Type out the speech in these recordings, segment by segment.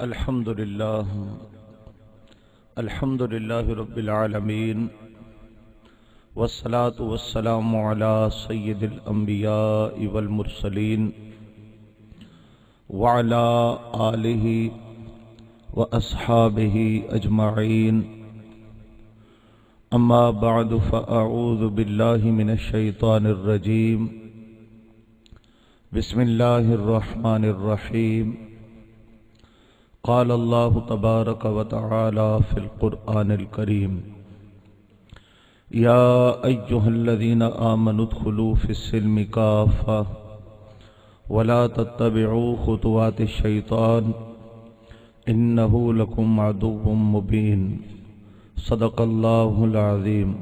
الحمد لله رب العالمين والصلاة والسلام على سيد الأنبياء والمرسلين وعلى آله وأصحابه أجمعين أما بعد فأعوذ بالله من الشيطان الرجيم بسم الله الرحمن الرحيم قال الله تبارك وتعالى في القرآن الكريم يا أيها الذين آمنوا ادخلوا في السلم كافة ولا تتبعوا خطوات الشيطان إنه لكم عدو مبين صدق الله العظيم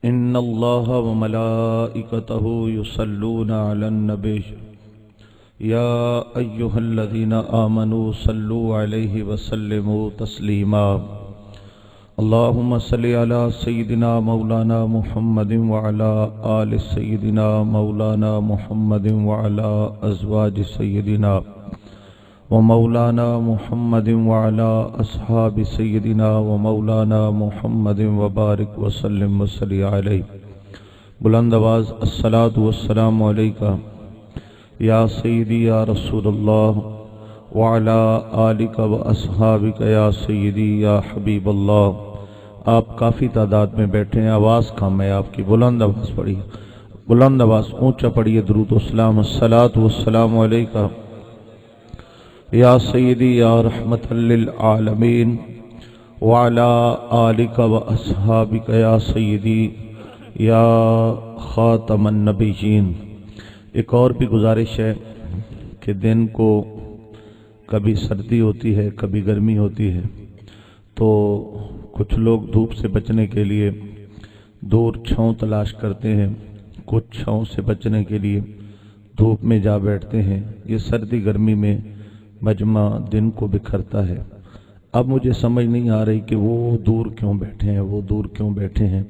إن الله وملائكته يصلون على النبي يا أيها الذين آمنوا صلوا عليه وسلموا تسليما اللهم صل على سيدنا مولانا محمد وعلى آل سيدنا مولانا محمد وعلى أزواج سيدنا ومولانا محمد وعلى أصحاب سيدنا ومولانا محمد وبارك وسلم وصلی علیہ۔ بلند آواز الصلاة والسلام علیکہ یا سیدی یا رسول اللہ وعلی آلک و اصحابک یا سیدی یا حبیب اللہ۔ آپ کافی تعداد میں بیٹھے ہیں، آواز کم ہے آپ کی، بلند آواز پڑھیے، بلند آواز اونچا پڑھیے درود و سلام۔ الصلاة والسلام علیکہ یا سیدی یا رحمت للعالمین وعلی آلک و اصحابک یا سیدی یا خاتم النبیین۔ ایک اور بھی گزارش ہے کہ دن کو کبھی سردی ہوتی ہے کبھی گرمی ہوتی ہے، تو کچھ لوگ دھوپ سے بچنے کے لیے دور چھاؤں تلاش کرتے ہیں، کچھ چھاؤں سے بچنے کے لیے دھوپ میں جا بیٹھتے ہیں۔ یہ سردی گرمی میں مجمع دن کو بکھرتا ہے۔ اب مجھے سمجھ نہیں آ رہی کہ وہ دور کیوں بیٹھے ہیں، وہ دور کیوں بیٹھے ہیں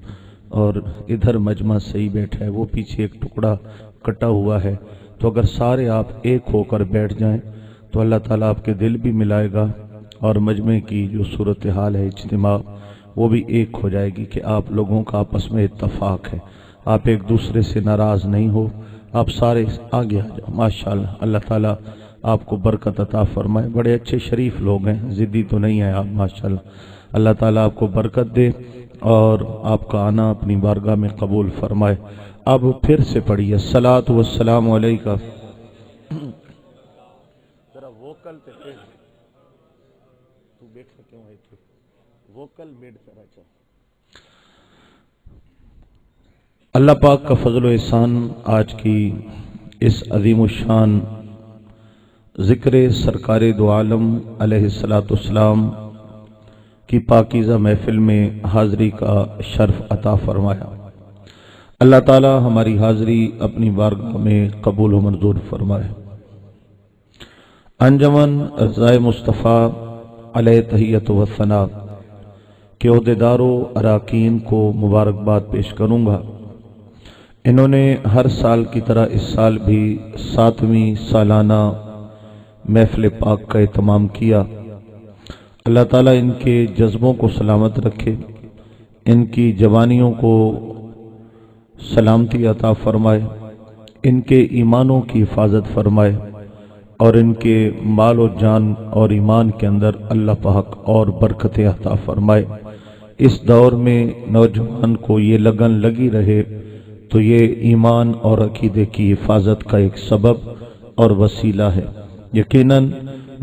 اور ادھر مجمع صحیح بیٹھا ہے، وہ پیچھے ایک ٹکڑا کٹا ہوا ہے۔ تو اگر سارے آپ ایک ہو کر بیٹھ جائیں تو اللہ تعالیٰ آپ کے دل بھی ملائے گا اور مجمع کی جو صورتحال ہے اجتماع وہ بھی ایک ہو جائے گی کہ آپ لوگوں کا آپس میں اتفاق ہے، آپ ایک دوسرے سے ناراض نہیں ہو، آپ سارے آگے آ جاؤ۔ ماشاءاللہ اللہ تعالیٰ آپ کو برکت عطا فرمائے۔ بڑے اچھے شریف لوگ ہیں، ضدی تو نہیں ہیں آپ، ماشاءاللہ اللہ تعالیٰ آپ کو برکت دے اور آپ کا آنا اپنی بارگاہ میں قبول فرمائے۔ اب پھر سے پڑھیے الصلاۃ والسلام علیکہ۔ ذرا ووکل تے تو بیٹھا کیوں ہے تو ووکل بیٹھ کرا چاہ۔ اللہ پاک کا فضل و احسان آج کی اس عظیم الشان ذکر سرکار دو عالم علیہ السلام کی پاکیزہ محفل میں حاضری کا شرف عطا فرمایا۔ اللہ تعالی ہماری حاضری اپنی بارگاہ میں قبول و منظور فرمائے۔ انجمن رضائے مصطفیٰ علیہ تحیت و ثنا کے عہدیداروں اراکین کو مبارکباد پیش کروں گا۔ انہوں نے ہر سال کی طرح اس سال بھی 7ویں سالانہ محفل پاک کا اہتمام کیا۔ اللہ تعالیٰ ان کے جذبوں کو سلامت رکھے، ان کی جوانیوں کو سلامتی عطا فرمائے، ان کے ایمانوں کی حفاظت فرمائے اور ان کے مال و جان اور ایمان کے اندر اللہ پاک اور برکتیں عطا فرمائے۔ اس دور میں نوجوان کو یہ لگن لگی رہے تو یہ ایمان اور عقیدے کی حفاظت کا ایک سبب اور وسیلہ ہے۔ یقیناً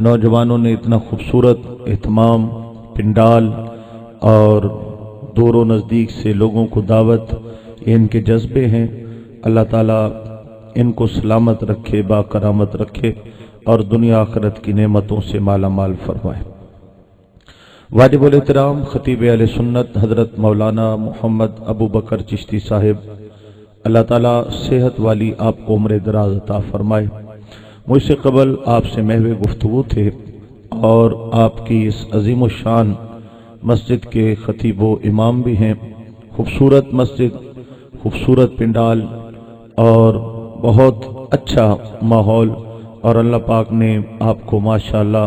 نوجوانوں نے اتنا خوبصورت اہتمام، پنڈال اور دور و نزدیک سے لوگوں کو دعوت، یہ ان کے جذبے ہیں۔ اللہ تعالیٰ ان کو سلامت رکھے، با کرامت رکھے اور دنیا آخرت کی نعمتوں سے مالا مال فرمائے۔ واجب الاحترام خطیب اہل سنت حضرت مولانا محمد ابو بکر چشتی صاحب، اللہ تعالیٰ صحت والی آپ کو عمر دراز عطا فرمائے۔ مجھ سے قبل آپ سے محو گفتگو تھے اور آپ کی اس عظیم الشان مسجد کے خطیب و امام بھی ہیں۔ خوبصورت مسجد، خوبصورت پنڈال اور بہت اچھا ماحول، اور اللہ پاک نے آپ کو ماشاءاللہ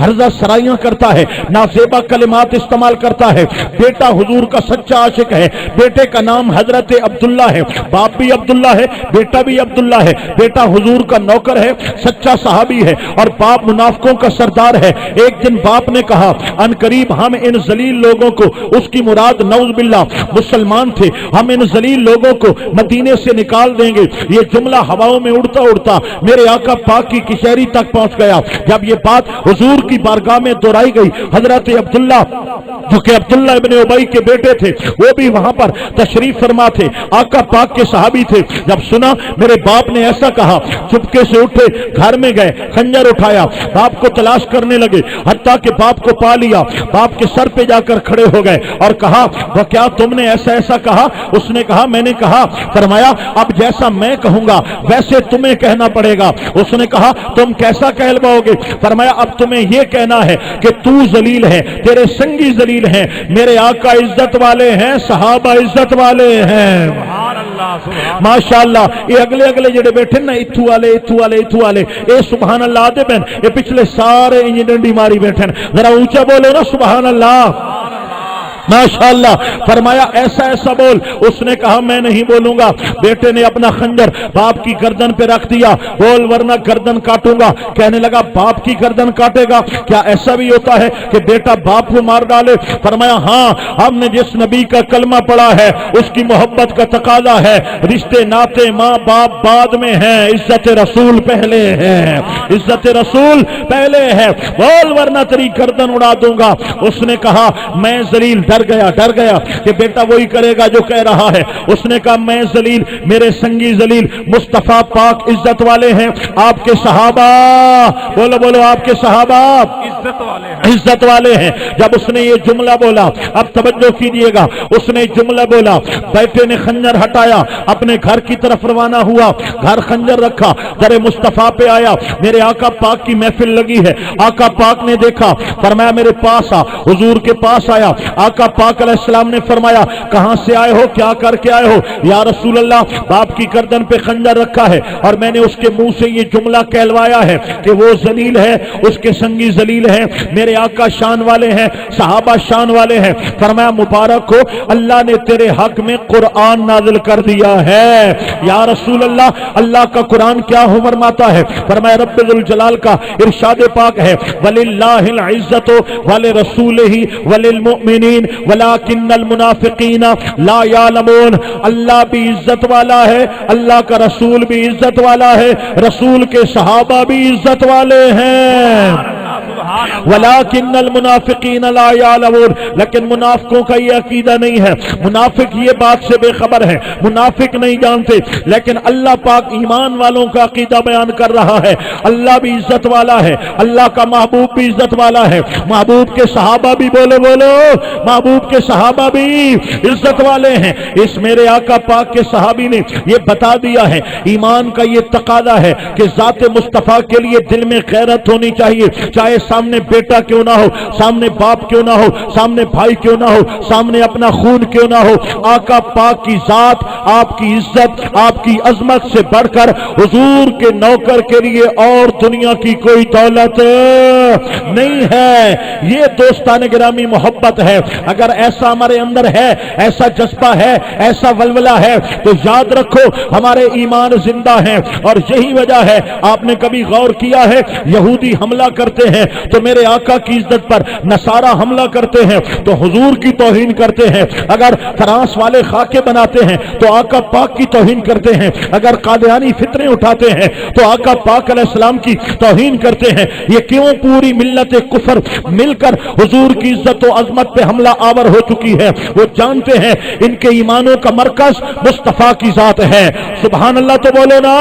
ہرزہ سرائیاں کرتا ہے، نازیبا کلمات استعمال کرتا ہے، بیٹا حضور کا سچا عاشق ہے، بیٹے کا نام حضرت عبداللہ ہے، باپ بھی عبداللہ ہے، بیٹا بھی عبداللہ ہے، بیٹا حضور کا نوکر ہے، سچا صحابی ہے، اور باپ منافقوں کا سردار ہے۔ ایک دن باپ نے کہا ان قریب ہم ان ذلیل لوگوں کو، اس کی مراد نعوذ باللہ مسلمان تھے، ہم ان ذلیل لوگوں کو مدینے سے نکال دیں گے۔ یہ جملہ ہواؤں میں اڑتا اڑتا میرے آقا پاک کی کچہری تک پہنچ گیا۔ جب یہ بات حضور کی بارگاہ میں دہرائی گئی، حضرت عبداللہ جو کہ عبداللہ ابن ابی کے بیٹے تھے وہ بھی وہاں پر تشریف فرما تھے، آقا پاک کے صحابی تھے۔ جب سنا میرے باپ نے ایسا کہا، چپکے سے اٹھے، گھر میں گئے، خنجر اٹھایا، باپ کو تلاش کرنے لگے، حتیٰ کہ باپ کو پا لیا، باپ کے سر پہ جا کر کھڑے ہو گئے اور کہا وہ کیا تم نے ایسا ایسا کہا؟ اس نے کہا میں نے کہا۔ فرمایا اب جیسا میں کہوں گا ویسے تمہیں کہنا پڑے گا۔ اس نے کہا تم کیسا کہلواؤ گے؟ فرمایا اب تمہیں یہ کہنا ہے کہ تو ذلیل ہے، تیرے سنگی ذلیل ہیں، میرے آقا عزت والے ہیں، صحابہ عزت والے ہیں۔ ماشاءاللہ یہ اگلے جڑے بیٹھے نا اتھو والے اے سبحان اللہ آدھے بہن یہ پچھلے سارے ڈنڈی ماری بیٹھے ذرا اونچا بولو نا سبحان اللہ ماشاءاللہ۔ فرمایا ایسا ایسا بول۔ اس نے کہا میں نہیں بولوں گا۔ بیٹے نے اپنا خنجر باپ کی گردن پہ رکھ دیا، بول ورنہ گردن کاٹوں گا۔ کہنے لگا باپ کی گردن کاٹے گا؟ کیا ایسا بھی ہوتا ہے کہ بیٹا باپ کو مار ڈالے؟ فرمایا ہاں، ہم نے جس نبی کا کلمہ پڑھا ہے اس کی محبت کا تقاضا ہے، رشتے ناتے ماں باپ بعد میں ہیں، عزت رسول پہلے ہے، عزت رسول پہلے ہے، بول ورنہ تیری گردن اڑا دوں گا۔ اس نے کہا میں ذلیل، ڈر گیا کہ بیٹا وہی کرے گا جو کہہ رہا ہے۔ اس نے کہا میں ذلیل، میرے سنگی ذلیل، مصطفیٰ پاک عزت والے ہیں، آپ کے صحابہ بولو آپ کے صحابہ عزت والے ہیں۔ جب اس نے یہ جملہ بولا، اب توجہ کیجئے گا، اس نے جملہ بولا، بیٹے نے خنجر ہٹایا، اپنے گھر کی طرف روانہ ہوا، گھر خنجر رکھا، در مصطفیٰ پہ آیا، میرے آقا پاک کی محفل لگی ہے، آقا پاک نے دیکھا، فرمایا میرے پاس آ، حضور کے پاس آیا، آقا پاک علیہ السلام نے فرمایا کہاں سے آئے ہو، کیا کر کے آئے ہو؟ یا رسول اللہ باپ کی گردن پہ خنجر رکھا ہے اور میں نے اس کے منہ سے یہ جملہ کہلوایا ہے کہ وہ ذلیل ہے، اس کے سنگی ذلیل ہیں، میرے آقا شان والے ہیں، صحابہ شان والے ہیں۔ فرمایا مبارک ہو، اللہ نے تیرے حق میں قرآن نازل کر دیا ہے۔ یا رسول اللہ اللہ کا قرآن کیا فرماتا ہے؟ فرمایا رب ذوالجلال کا ارشاد پاک ہے وَلِلَّهِ الْعِزَّةُ وَلِرَسُولِهِ وَلِلْمُؤْمِنِينَ وَلَكِنَّ الْمُنَافِقِينَ لَا يَعْلَمُونَ۔ اللہ بھی عزت والا ہے، اللہ کا رسول بھی عزت والا ہے، رسول کے صحابہ بھی عزت والے ہیں، وَلَكِنَّ الْمُنَافِقِينَ لَا يَعْلَمُونَ۔ لیکن منافقوں کا یہ عقیدہ نہیں ہے، منافق یہ بات سے بے خبر ہے، منافق نہیں جانتے، لیکن اللہ پاک ایمان والوں کا عقیدہ بیان کر رہا ہے۔ اللہ بھی عزت والا ہے، اللہ کا محبوب بھی عزت والا ہے، محبوب کے صحابہ بھی بولو محبوب کے صحابہ بھی عزت والے ہیں۔ اس میرے آقا پاک کے صحابی نے یہ بتا دیا ہے، ایمان کا یہ تقاضا ہے کہ ذات مصطفیٰ کے لیے دل میں غیرت ہونی چاہیے، چاہے سامنے بیٹا کیوں نہ ہو، سامنے باپ کیوں نہ ہو، سامنے بھائی کیوں نہ ہو، سامنے اپنا خون کیوں نہ ہو، آقا پاک کی ذات، آپ کی عزت، آپ کی عظمت سے بڑھ کر حضور کے نوکر کے لیے اور دنیا کی کوئی دولت نہیں ہے۔ یہ دوستان گرامی محبت ہے۔ اگر ایسا ہمارے اندر ہے، ایسا جذبہ ہے، ایسا ولولہ ہے تو یاد رکھو ہمارے ایمان زندہ ہیں۔ اور یہی وجہ ہے، آپ نے کبھی غور کیا ہے یہودی حملہ کرتے ہیں تو میرے آقا کی عزت پر، نصارہ حملہ کرتے ہیں تو حضور کی توہین کرتے ہیں، اگر فرانس والے خاکے بناتے ہیں تو آقا پاک کی توہین کرتے ہیں، اگر قادیانی فتنے اٹھاتے ہیں تو آقا پاک علیہ السلام کی توہین کرتے ہیں۔ یہ کیوں؟ پوری ملت کفر مل کر حضور کی عزت و عظمت پہ حملہ آور ہو چکی ہے۔ وہ جانتے ہیں ان کے ایمانوں کا مرکز مصطفیٰ کی ذات ہے، سبحان اللہ تو بولو نا۔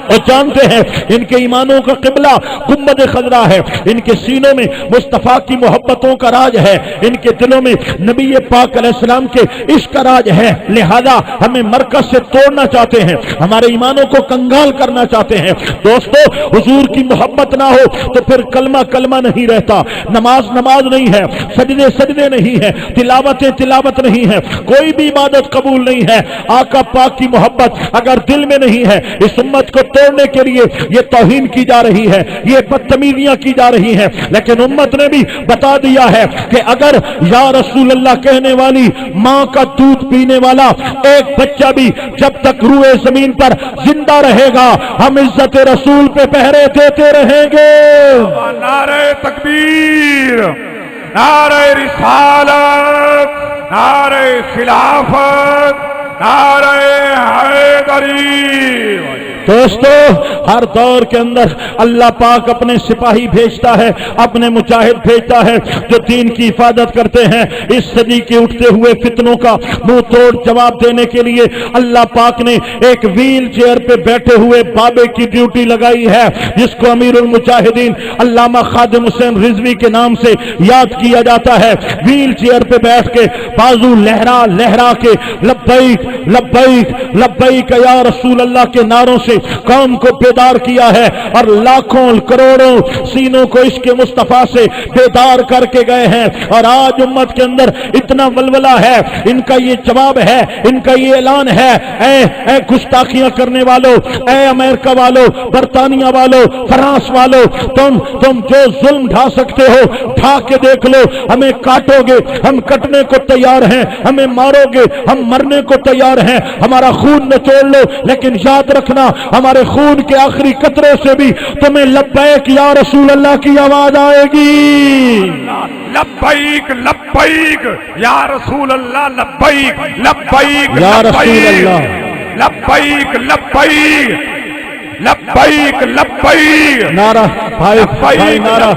اور جانتے ہیں ان کے ایمانوں کا قبلہ گنبد خضرا ہے، ان کے سینوں میں مصطفیٰ کی محبتوں کا راج ہے، ان کے دلوں میں نبی پاک علیہ السلام کے عشق کا راج ہے۔ لہذا ہمیں مرکز سے توڑنا چاہتے ہیں، ہمارے ایمانوں کو کنگال کرنا چاہتے ہیں۔ دوستو حضور کی محبت نہ ہو تو پھر کلمہ کلمہ نہیں رہتا، نماز نماز نہیں ہے، سجدے سجدے نہیں ہے، تلاوتیں تلاوت نہیں ہے، کوئی بھی عبادت قبول نہیں ہے۔ آقا پاک کی محبت اگر دل میں نہیں ہے، اس امت کو توڑنے کے لیے یہ توہین کی جا رہی ہے، یہ بدتمیزیاں کی جا رہی ہیں، لیکن امت نے بھی بتا دیا ہے کہ اگر یا رسول اللہ کہنے والی ماں کا دودھ پینے والا ایک بچہ بھی جب تک روئے زمین پر زندہ رہے گا ہم عزت رسول پہ پہرے دیتے رہیں گے۔ نعرہ تکبیر، نعرہ رسالت، نعرہ خلافت، نعرہ حیدری۔ دوستو ہر دور کے اندر اللہ پاک اپنے سپاہی بھیجتا ہے، اپنے مجاہد بھیجتا ہے جو دین کی حفاظت کرتے ہیں۔ اس صدی کے اٹھتے ہوئے فتنوں کا منہ توڑ جواب دینے کے لیے اللہ پاک نے ایک ویل چیئر پہ بیٹھے ہوئے بابے کی ڈیوٹی لگائی ہے، جس کو امیر المجاہدین علامہ خادم حسین رضوی کے نام سے یاد کیا جاتا ہے۔ ویل چیئر پہ بیٹھ کے بازو لہرا لہرا کے لبیک لبیک لبیک یا رسول اللہ کے نعروں سے قوم کو بیدار کیا ہے، اور لاکھوں کروڑوں سینوں کو عشق مصطفیٰ سے بیدار کر کے گئے ہیں۔ اور آج امت کے اندر اتنا ولولہ ہے، ان کا یہ جواب ہے، ان کا یہ اعلان ہے، اے گستاخیاں کرنے والوں، اے امریکہ والوں، برطانیہ والوں، فرانس والوں، تم جو ظلم ڈھا سکتے ہو ڈھا کے دیکھ لو، ہمیں کاٹو گے ہم کٹنے کو تیار ہیں، ہمیں مارو گے ہم مرنے کو تیار ہیں، ہمارا خون نچوڑ لو، لیکن یاد رکھنا ہمارے خون کے آخری قطرے سے بھی تمہیں لبیک یا رسول اللہ کی آواز آئے گی۔ لبیک لبیک یا رسول اللہ، لبیک لبیک یا رسول اللہ، لبیک لبیک لبیک لبیک۔ نعرہ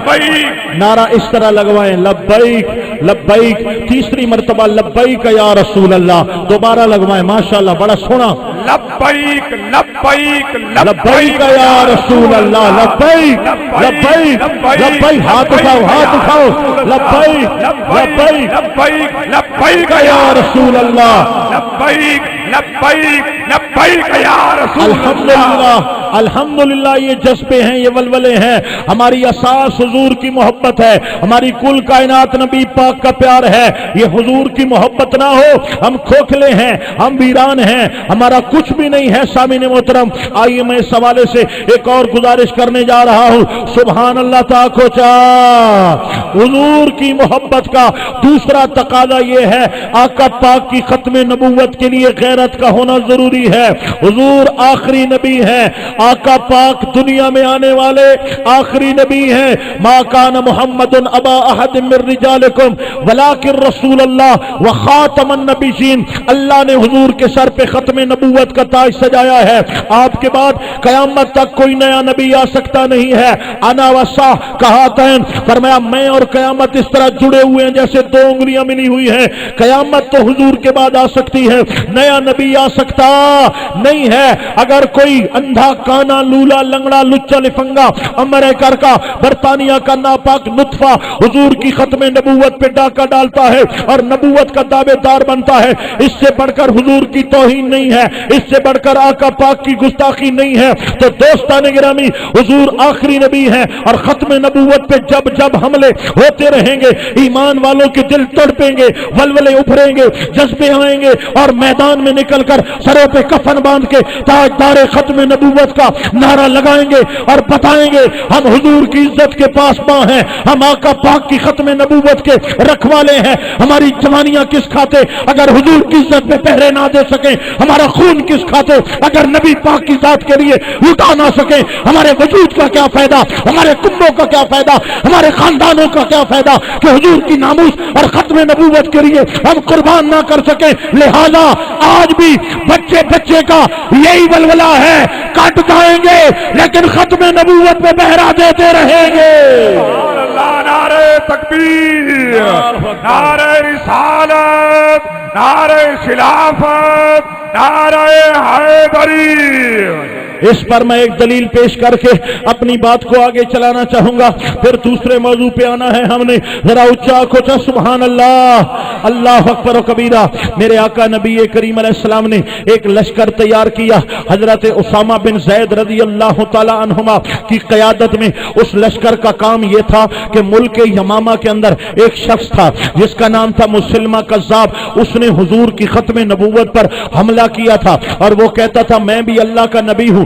بھائی نعرہ اس طرح لگوائیں، لبیک لبیک، تیسری مرتبہ لبیک یا رسول اللہ، دوبارہ لگوائیں، ماشاءاللہ بڑا سونا، لبیک لبیک لبیک یا رسول اللہ، لبیک لبیک لبیک، ہاتھ اٹھاؤ، لبیک لبیک لبیک لبیک یا رسول اللہ، لبیک لبیک لبیک یا رسول الحمدللہ الحمدللہ۔ یہ جذبے ہیں، یہ ولولے ہیں، ہماری اساس حضور کی محبت ہے، ہماری کل کائنات نبی پاک کا پیار ہے۔ یہ حضور کی محبت نہ ہو ہم کھوکھلے ہیں، ہم ویران ہیں، ہمارا کچھ بھی نہیں ہے۔ سامعین محترم، آئیے میں اس حوالے سے ایک اور گزارش کرنے جا رہا ہوں۔ سبحان اللہ تعالی چا، حضور کی محبت کا دوسرا تقاضا یہ ہے، آقا پاک کی ختم نبوت کے لیے غیرت کا ہونا ضروری ہے۔ حضور آخری نبی ہے، آقا پاک دنیا میں آنے والے آخری نبی ہیں۔ ما کان محمد ابا احد من رجالکم ولکن رسول اللہ وخاتم النبیین۔ اللہ نے حضور کے سر پہ ختم نبوت کا تاج سجایا ہے۔ آپ کے بعد قیامت تک کوئی نیا نبی آ سکتا نہیں ہے۔ انا وصا کہاتین، فرمایا میں اور قیامت اس طرح جڑے ہوئے ہیں جیسے دو انگلیاں ملی ہوئی ہیں۔ قیامت تو حضور کے بعد آ سکتی ہے، نیا نبی آ سکتا نہیں ہے۔ اگر کوئی اندھا کانا لولا لنگڑا لچا لفنگا امریکہ کا برطانیہ کا ناپاک نطفہ حضور کی ختم نبوت پہ ڈاکہ ڈالتا ہے اور نبوت کا دعوے دار بنتا ہے، اس سے بڑھ کر حضور کی توہین نہیں ہے، اس سے بڑھ کر آقا پاک کی گستاخی نہیں ہے۔ تو دوستان گرامی، حضور آخری نبی ہیں اور ختم نبوت پہ جب جب حملے ہوتے رہیں گے ایمان والوں کے دل تڑپیں گے، ولولے ابھریں گے، جذبے آئیں گے، اور میدان میں نکل کر سروں پہ کفن باندھ کے تاجدار ختم نبوت کا نعرہ لگائیں گے اور بتائیں گے ہم حضور کی عزت کے پاسباں ہیں، ہم آقا پاک کی ختم نبوت کے رکھوالے ہیں۔ ہماری جوانیاں کس کھاتے اگر حضور کی عزت پہ پہرے نہ دے سکیں، ہمارا خون کس کھاتے اگر نبی پاک کی ذات کے لیے لٹا نہ سکیں، ہمارے وجود کا کیا فائدہ، ہمارے کنبوں کا کیا فائدہ، ہمارے خاندانوں کا کیا فائدہ کہ حضور کی ناموس اور ختم نبوت کے لیے ہم قربان نہ کر سکیں۔ لہذا آج بھی بچے بچے کا یہی ولولہ ہے، کٹ جائیں گے لیکن ختم نبوت پہ پہرا دیتے رہیں گے۔ نعرہ تکبیر، نعرہ رسالت، نعرہ خلافت، نعرہ حیدری۔ اس پر میں ایک دلیل پیش کر کے اپنی بات کو آگے چلانا چاہوں گا، پھر دوسرے موضوع پہ آنا ہے ہم نے۔ ذرا اچھا کھوچا سبحان اللہ، اللہ اکبر و کبیرہ۔ میرے آقا نبی کریم علیہ السلام نے ایک لشکر تیار کیا، حضرت اسامہ بن زید رضی اللہ تعالی عنہما کی قیادت میں۔ اس لشکر کا کام یہ تھا کہ ملک یمامہ کے اندر ایک شخص تھا جس کا نام تھا مسلمہ کذاب، اس نے حضور کی ختم نبوت پر حملہ کیا تھا اور وہ کہتا تھا میں بھی اللہ کا نبی ہوں،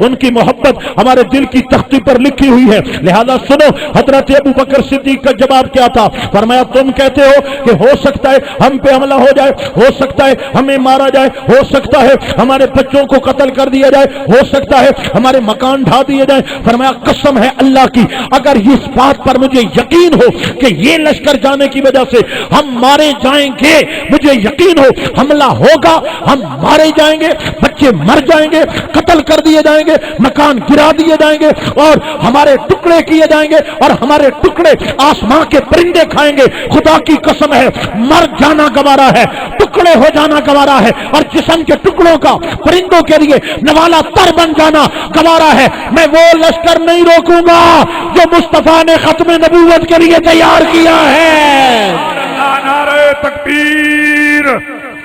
ان کی محبت ہمارے دل کی تختی پر لکھی ہوئی ہے. لہذا سنو حضرت ابو بکر صدیق کا جواب کیا تھا. فرمایا تم کہتے ہو کہ ہو سکتا ہے ہم پہ حملہ ہو جائے, ہو سکتا ہے ہمیں مارا جائے, ہو سکتا ہے ہمارے بچوں کو قتل کر دیا جائے, ہو سکتا ہے ہمارے مکان ڈھا دیے جائیں. فرمایا قسم ہے اللہ کی اگر اس بات پر مجھے یقین ہو کہ یہ لشکر جانے کی وجہ سے ہم مارے جائیں گے, مجھے یقین ہو حملہ ہوگا, ہم مارے جائیں گے, بچے مر جائیں گے, قتل کر دیے جائیں گے, مکان گرا دیے جائیں گے اور ہمارے ٹکڑے کیے جائیں گے اور ہمارے ٹکڑے آسمان کے پرندے کھائیں گے. خدا کی قسم ہے مر جانا گوارا ہے, ٹکڑے ہو جانا گوارا ہے, اور جسم کے ٹکڑوں کا پرندوں کے لیے نوالا تر بن جانا گوارا ہے. میں وہ لشکر نہیں روکوں گا جو مصطفیٰ نے ختم نبوت کے لیے تیار کیا ہے. نعرہ تکبیر,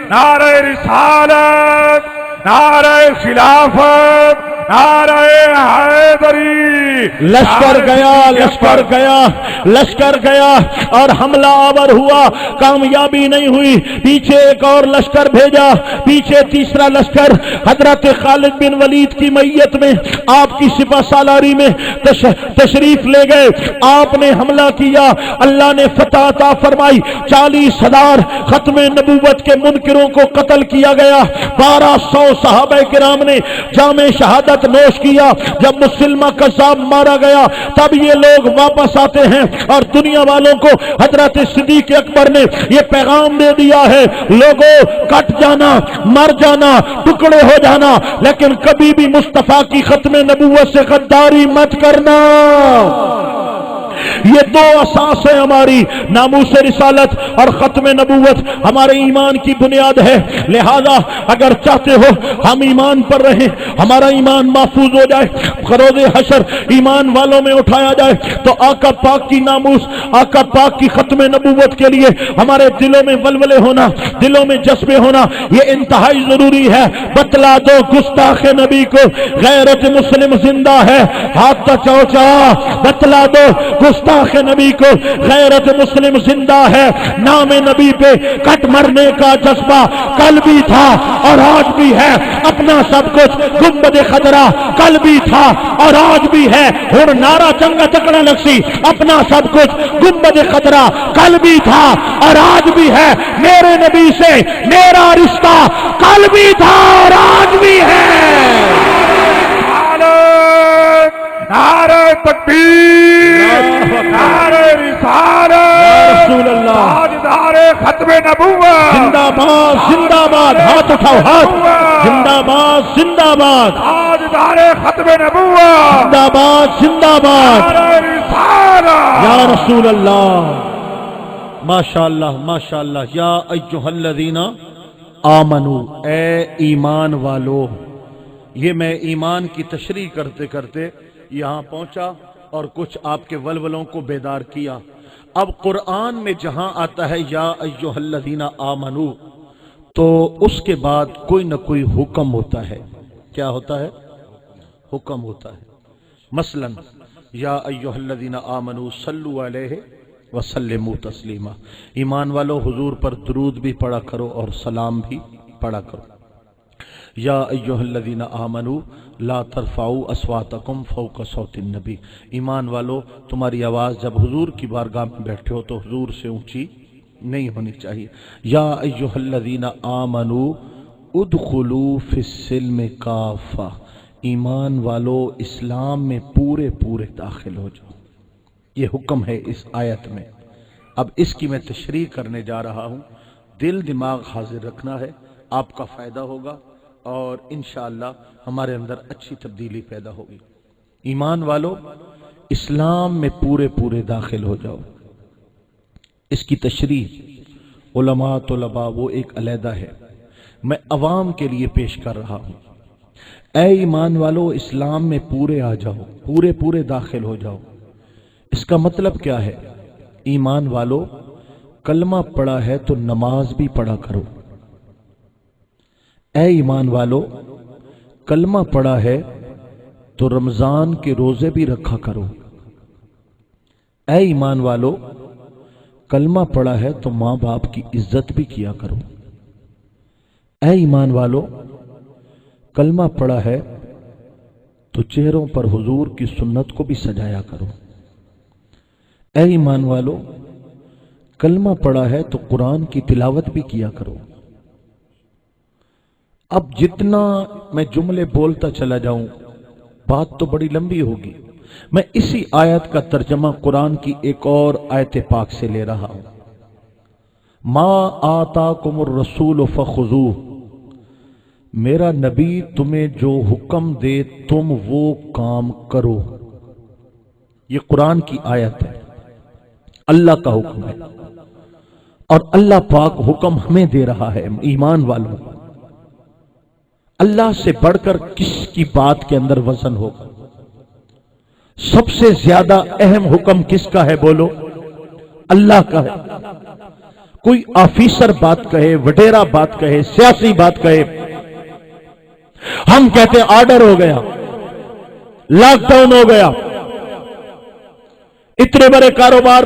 نعرہ رسالت, نعرہ خلافت, نعرہ حیدری. لشکر گیا, لشکر گیا, لشکر گیا اور حملہ آور ہوا, کامیابی نہیں ہوئی. پیچھے ایک اور لشکر بھیجا, پیچھے تیسرا لشکر حضرت خالد بن ولید کی میت میں آپ کی سپہ سالاری میں تشریف لے گئے. آپ نے حملہ کیا, اللہ نے فتح عطا فرمائی. 40,000 ختم نبوت کے منکروں کو قتل کیا گیا. 1200 صحابہ کرام نے جام شہادت نوش کیا. جب مسلمہ قذاب مارا گیا تب یہ لوگ واپس آتے ہیں اور دنیا والوں کو حضرت صدیق اکبر نے یہ پیغام دے دیا ہے, لوگوں کٹ جانا, مر جانا, ٹکڑے ہو جانا, لیکن کبھی بھی مصطفیٰ کی ختم نبوت سے غداری مت کرنا. یہ دو اساس ہیں ہماری, ناموس رسالت اور ختم نبوت ہمارے ایمان کی بنیاد ہے. لہذا اگر چاہتے ہو ہم ایمان پر رہیں, ہمارا ایمان محفوظ ہو جائے, روز حشر ایمان والوں میں اٹھایا جائے, تو آقا پاک کی ناموس, آقا پاک کی ختم نبوت کے لیے ہمارے دلوں میں ولولے ہونا, دلوں میں جذبے ہونا یہ انتہائی ضروری ہے. بتلا دو گستاخ نبی کو غیرت مسلم زندہ ہے, ہاتھ چوچا بتلا دو گستاخ نبی کو غیرت مسلم زندہ ہے. نام نبی پہ کٹ مرنے کا جذبہ کل بھی تھا اور آج بھی ہے. اپنا سب کچھ گنبد خضرا کل بھی تھا اور آج بھی ہے. ہن نعرہ چنگا چکنا لگسی, اپنا سب کچھ گنبد خضرا کل بھی تھا اور آج بھی ہے. میرے نبی سے میرا رشتہ کل بھی تھا اور آج بھی ہے. نعرہ تکبیر, نعرہ رسالت, رسول اللہ, تاجدار ختم نبوت زندہ باد, زندہ باد, ہاتھ اٹھاؤ, ہاتھ, زندہ باد, زندہ باد, تاجدار ختم نبوت, زندہ باد, زندہ باد, نعرہ رسالت. یا رسول اللہ. ماشاءاللہ, ماشاءاللہ. یا ایھا الذین آمنو, اے ایمان والو. یہ میں ایمان کی تشریح کرتے کرتے یہاں پہنچا اور کچھ آپ کے ولولوں کو بیدار کیا. اب قرآن میں جہاں آتا ہے یا ایھا الذین آمنو, تو اس کے بعد کوئی نہ کوئی حکم ہوتا ہے. کیا ہوتا ہے؟ حکم ہوتا ہے. مثلا یا ایھا الذین آمنو صلوا علیہ وسلموا تسلیما, ایمان والو حضور پر درود بھی پڑھا کرو اور سلام بھی پڑھا کرو. یا ایھا الذین آمنو لا ترفعوا اصواتکم فوق صوت النبی, ایمان والو تمہاری آواز جب حضور کی بارگاہ میں بیٹھے ہو تو حضور سے اونچی نہیں ہونی چاہیے. یا ایھا الذین آمنو ادخلوا فی السلم کافہ, ایمان والو اسلام میں پورے پورے داخل ہو جاؤ. یہ حکم ہے اس آیت میں. اب اس کی میں تشریح کرنے جا رہا ہوں. دل دماغ حاضر رکھنا ہے, آپ کا فائدہ ہوگا اور انشاءاللہ ہمارے اندر اچھی تبدیلی پیدا ہوگی. ایمان والو اسلام میں پورے پورے داخل ہو جاؤ. اس کی تشریح علماء طلباء وہ ایک علیحدہ ہے, میں عوام کے لیے پیش کر رہا ہوں. اے ایمان والو اسلام میں پورے آ جاؤ, پورے پورے داخل ہو جاؤ. اس کا مطلب کیا ہے؟ ایمان والو کلمہ پڑھا ہے تو نماز بھی پڑھا کرو. اے ایمان والو کلمہ پڑھا ہے تو رمضان کے روزے بھی رکھا کرو. اے ایمان والو کلمہ پڑھا ہے تو ماں باپ کی عزت بھی کیا کرو. اے ایمان والو کلمہ پڑھا ہے تو چہروں پر حضور کی سنت کو بھی سجایا کرو۔ اے ایمان والو، کلمہ پڑھا ہے تو قرآن کی تلاوت بھی کیا کرو۔ اب جتنا میں جملے بولتا چلا جاؤں بات تو بڑی لمبی ہوگی، میں اسی آیت کا ترجمہ قرآن کی ایک اور آیت پاک سے لے رہا ہوں۔ ما آتاکم الرسول فخذوہ، میرا نبی تمہیں جو حکم دے تم وہ کام کرو۔ یہ قرآن کی آیت ہے، اللہ کا حکم ہے، اور اللہ پاک حکم ہمیں دے رہا ہے ایمان والوں۔ اللہ سے بڑھ کر کس کی بات کے اندر وزن ہوگا؟ سب سے زیادہ اہم حکم کس کا ہے بولو؟ اللہ کا ہے۔ کوئی آفیسر بات کہے، وڈیرا بات کہے، سیاسی بات کہے، ہم کہتے ہیں آرڈر ہو گیا، لاک ڈاؤن ہو گیا، اتنے بڑے کاروبار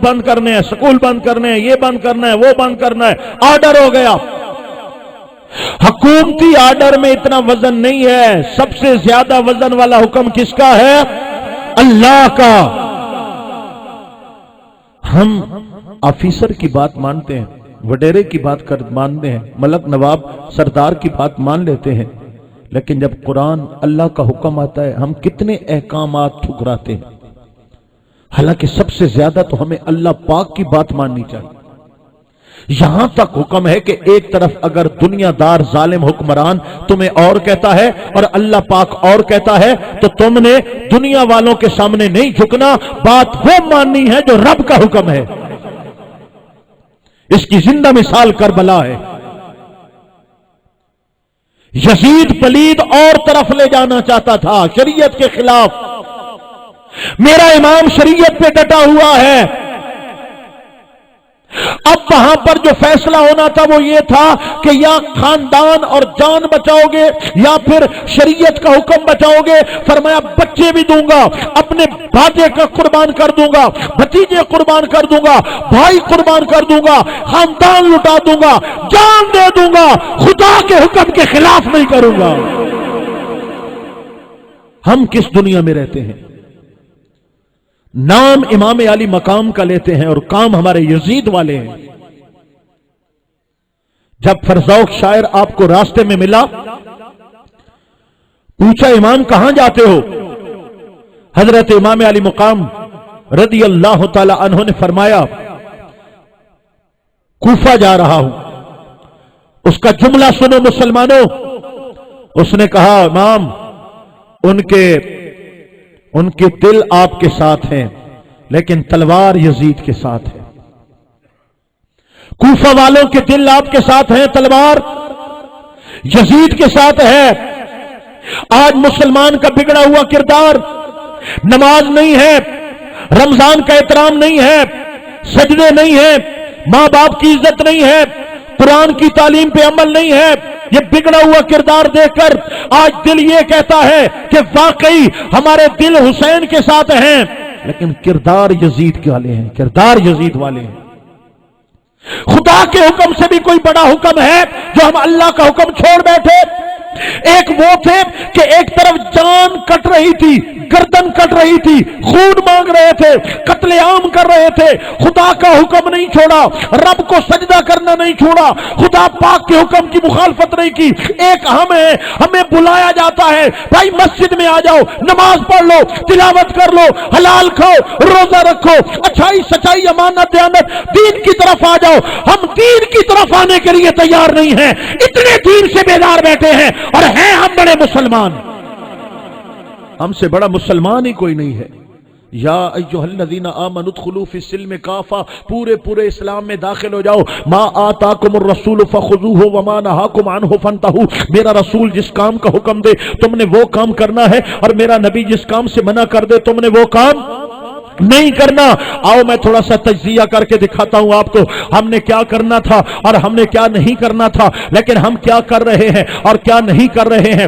بند کرنے ہیں، سکول بند کرنے ہیں، یہ بند کرنا ہے، وہ بند کرنا ہے، آرڈر ہو گیا۔ حکومتی آرڈر میں اتنا وزن نہیں ہے، سب سے زیادہ وزن والا حکم کس کا ہے؟ اللہ کا۔ ہم آفیسر کی بات مانتے ہیں، وڈیرے کی بات مانتے ہیں، ملک نواب سردار کی بات مان لیتے ہیں، لیکن جب قرآن اللہ کا حکم آتا ہے ہم کتنے احکامات ٹھکراتے ہیں۔ حالانکہ سب سے زیادہ تو ہمیں اللہ پاک کی بات ماننی چاہیے۔ یہاں تک حکم ہے کہ ایک طرف اگر دنیا دار ظالم حکمران تمہیں اور کہتا ہے اور اللہ پاک اور کہتا ہے تو تم نے دنیا والوں کے سامنے نہیں جھکنا، بات وہ ماننی ہے جو رب کا حکم ہے۔ اس کی زندہ مثال کربلا ہے۔ یزید پلید اور طرف لے جانا چاہتا تھا شریعت کے خلاف، میرا امام شریعت پہ ڈٹا ہوا ہے۔ اب وہاں پر جو فیصلہ ہونا تھا وہ یہ تھا کہ یا خاندان اور جان بچاؤ گے یا پھر شریعت کا حکم بچاؤ گے۔ فرمایا بچے بھی دوں گا، اپنے بھاجے کا قربان کر دوں گا، بھتیجے قربان کر دوں گا، بھائی قربان کر دوں گا، خاندان لٹا دوں گا، جان دے دوں گا، خدا کے حکم کے خلاف نہیں کروں گا۔ ہم کس دنیا میں رہتے ہیں؟ نام امام علی مقام کا لیتے ہیں اور کام ہمارے یزید والے ہیں۔ جب فرزوق شاعر آپ کو راستے میں ملا، پوچھا امام کہاں جاتے ہو؟ حضرت امام علی مقام رضی اللہ تعالی عنہ نے فرمایا کوفہ جا رہا ہوں۔ اس کا جملہ سنو مسلمانوں، اس نے کہا امام ان کے دل آپ کے ساتھ ہیں لیکن تلوار یزید کے ساتھ ہے۔ کوفہ والوں کے دل آپ کے ساتھ ہیں، تلوار یزید کے ساتھ ہے۔ آج مسلمان کا بگڑا ہوا کردار، نماز نہیں ہے، رمضان کا احترام نہیں ہے، سجدے نہیں ہے، ماں باپ کی عزت نہیں ہے، قرآن کی تعلیم پہ عمل نہیں ہے۔ یہ بگڑا ہوا کردار دیکھ کر آج دل یہ کہتا ہے کہ واقعی ہمارے دل حسین کے ساتھ ہیں لیکن کردار یزید کے والے ہیں، کردار یزید والے ہیں۔ خدا کے حکم سے بھی کوئی بڑا حکم ہے جو ہم اللہ کا حکم چھوڑ بیٹھے؟ ایک وہ تھے کہ ایک طرف جان کٹ رہی تھی، گردن کٹ رہی تھی، خون مانگ رہے تھے، قتل عام کر رہے تھے، خدا کا حکم نہیں چھوڑا، رب کو سجدہ کرنا نہیں چھوڑا، خدا پاک کے حکم کی مخالفت نہیں کی۔ ایک ہم ہیں، ہمیں بلایا جاتا ہے بھائی مسجد میں آ جاؤ، نماز پڑھ لو، تلاوت کر لو، حلال کھاؤ، روزہ رکھو، اچھائی سچائی امانت دیانت دین کی طرف آ جاؤ۔ ہم دین کی طرف آنے کے لیے تیار نہیں ہیں، اتنے دین سے بیدار بیٹھے ہیں اور ہیں ہم بڑے مسلمان۔ ہم سے بڑا مسلمان ہی کوئی نہیں ہے۔ یا ایھا الذین آمنوا ادخلوا فی السلم کافہ، پورے اسلام میں داخل ہو جاؤ۔ ما آتاکم الرسول فخذوہ وما نہاکم عنہ فانتہوا، میرا رسول جس کام کا حکم دے تم نے وہ کام کرنا ہے، اور میرا نبی جس کام سے منع کر دے تم نے وہ کام نہیں کرنا۔ آؤ میں تھوڑا سا تجزیہ کر کے دکھاتا ہوں آپ کو، ہم نے کیا کرنا تھا اور ہم نے کیا نہیں کرنا تھا، لیکن ہم کیا کر رہے ہیں اور کیا نہیں کر رہے ہیں۔